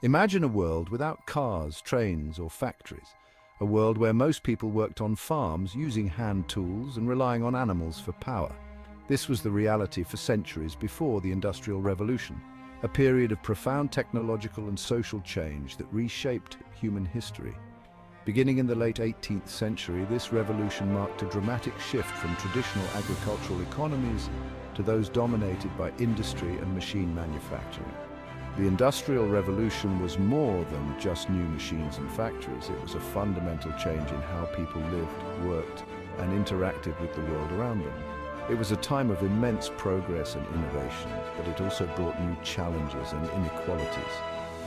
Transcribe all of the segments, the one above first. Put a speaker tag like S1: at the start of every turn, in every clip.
S1: Imagine a world without cars, trains, or factories. A world where most people worked on farms using hand tools and relying on animals for power. This was the reality for centuries before the Industrial Revolution, a period of profound technological and social change that reshaped human history. Beginning in the late 18th century, this revolution marked a dramatic shift from traditional agricultural economies to those dominated by industry and machine manufacturing. The Industrial Revolution was more than just new machines and factories. It was a fundamental change in how people lived, worked, and interacted with the world around them. It was a time of immense progress and innovation, but it also brought new challenges and inequalities.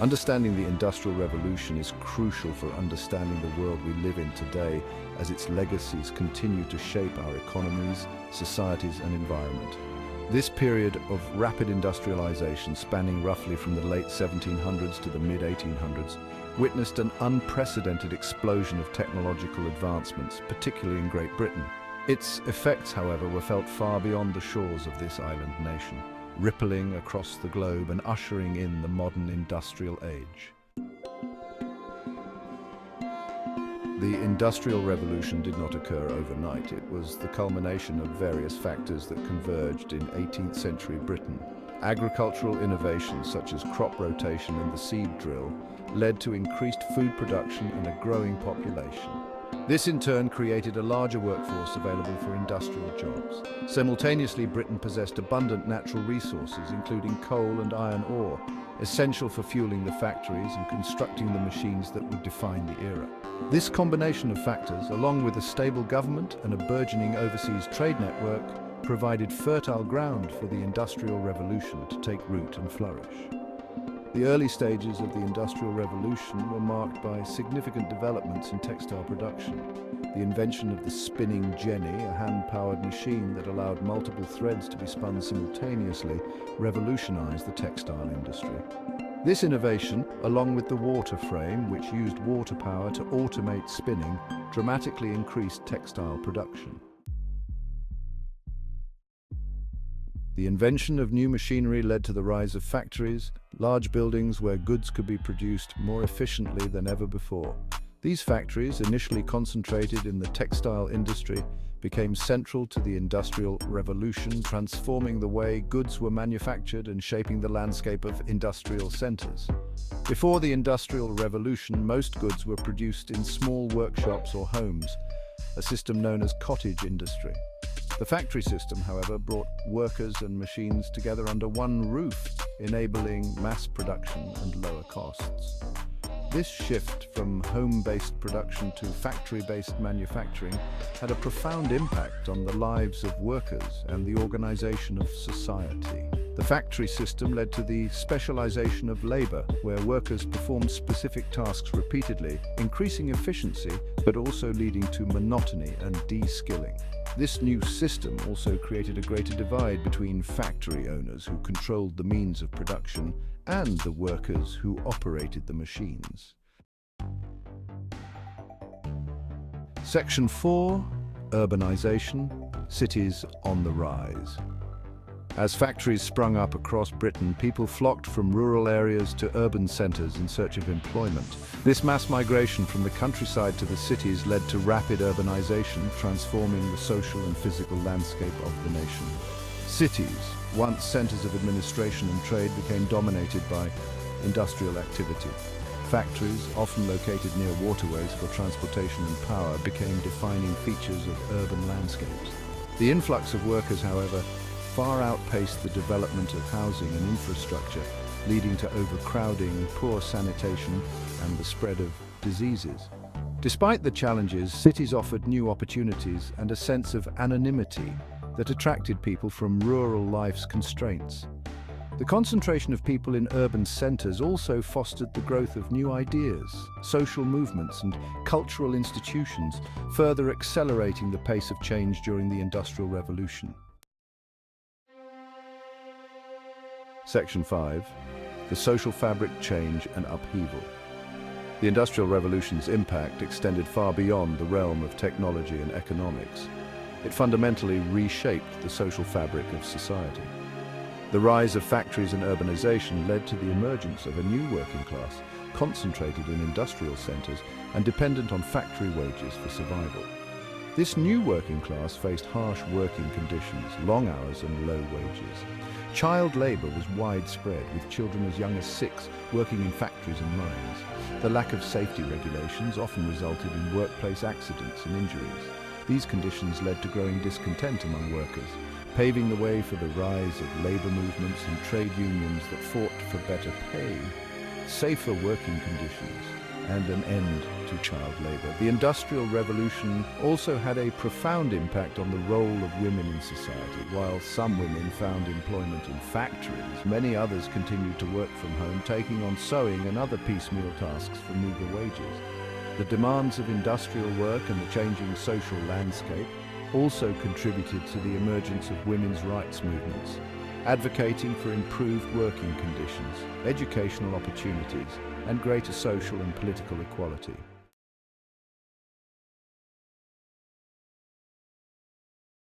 S1: Understanding the Industrial Revolution is crucial for understanding the world we live in today, as its legacies continue to shape our economies, societies, and environment. This period of rapid industrialization, spanning roughly from the late 1700s to the mid-1800s, witnessed an unprecedented explosion of technological advancements, particularly in Great Britain. Its effects, however, were felt far beyond the shores of this island nation, rippling across the globe and ushering in the modern industrial age. The Industrial Revolution did not occur overnight. It was the culmination of various factors that converged in 18th century Britain. Agricultural innovations such as crop rotation and the seed drill led to increased food production and a growing population. This in turn created a larger workforce available for industrial jobs. Simultaneously, Britain possessed abundant natural resources, including coal and iron ore, essential for fueling the factories and constructing the machines that would define the era. This combination of factors, along with a stable government and a burgeoning overseas trade network, provided fertile ground for the Industrial Revolution to take root and flourish. The early stages of the Industrial Revolution were marked by significant developments in textile production. The invention of the spinning jenny, a hand-powered machine that allowed multiple threads to be spun simultaneously, revolutionized the textile industry. This innovation, along with the water frame, which used water power to automate spinning, dramatically increased textile production. The invention of new machinery led to the rise of factories, large buildings where goods could be produced more efficiently than ever before. These factories, initially concentrated in the textile industry, became central to the Industrial Revolution, transforming the way goods were manufactured and shaping the landscape of industrial centers. Before the Industrial Revolution, most goods were produced in small workshops or homes, a system known as cottage industry. The factory system, however, brought workers and machines together under one roof, enabling mass production and lower costs. This shift from home-based production to factory-based manufacturing had a profound impact on the lives of workers and the organization of society. The factory system led to the specialization of labor, where workers performed specific tasks repeatedly, increasing efficiency, but also leading to monotony and de-skilling. This new system also created a greater divide between factory owners who controlled the means of production and the workers who operated the machines. Section 4. Urbanization, cities on the rise. As factories sprung up across Britain, people flocked from rural areas to urban centers in search of employment. This mass migration from the countryside to the cities led to rapid urbanization, transforming the social and physical landscape of the nation. Cities, once centers of administration and trade, became dominated by industrial activity. Factories, often located near waterways for transportation and power, became defining features of urban landscapes. The influx of workers, however, far outpaced the development of housing and infrastructure, leading to overcrowding, poor sanitation, and the spread of diseases. Despite the challenges, cities offered new opportunities and a sense of anonymity that attracted people from rural life's constraints. The concentration of people in urban centers also fostered the growth of new ideas, social movements, and cultural institutions, further accelerating the pace of change during the Industrial Revolution. Section 5. The social fabric change and upheaval. The Industrial Revolution's impact extended far beyond the realm of technology and economics. It fundamentally reshaped the social fabric of society. The rise of factories and urbanization led to the emergence of a new working class, concentrated in industrial centers and dependent on factory wages for survival. This new working class faced harsh working conditions, long hours and low wages. Child labor was widespread, with children as young as 6 working in factories and mines. The lack of safety regulations often resulted in workplace accidents and injuries. These conditions led to growing discontent among workers, paving the way for the rise of labor movements and trade unions that fought for better pay, safer working conditions, and an end to child labor. The Industrial Revolution also had a profound impact on the role of women in society. While some women found employment in factories, many others continued to work from home, taking on sewing and other piecemeal tasks for meager wages. The demands of industrial work and the changing social landscape also contributed to the emergence of women's rights movements, advocating for improved working conditions, educational opportunities, and greater social and political equality.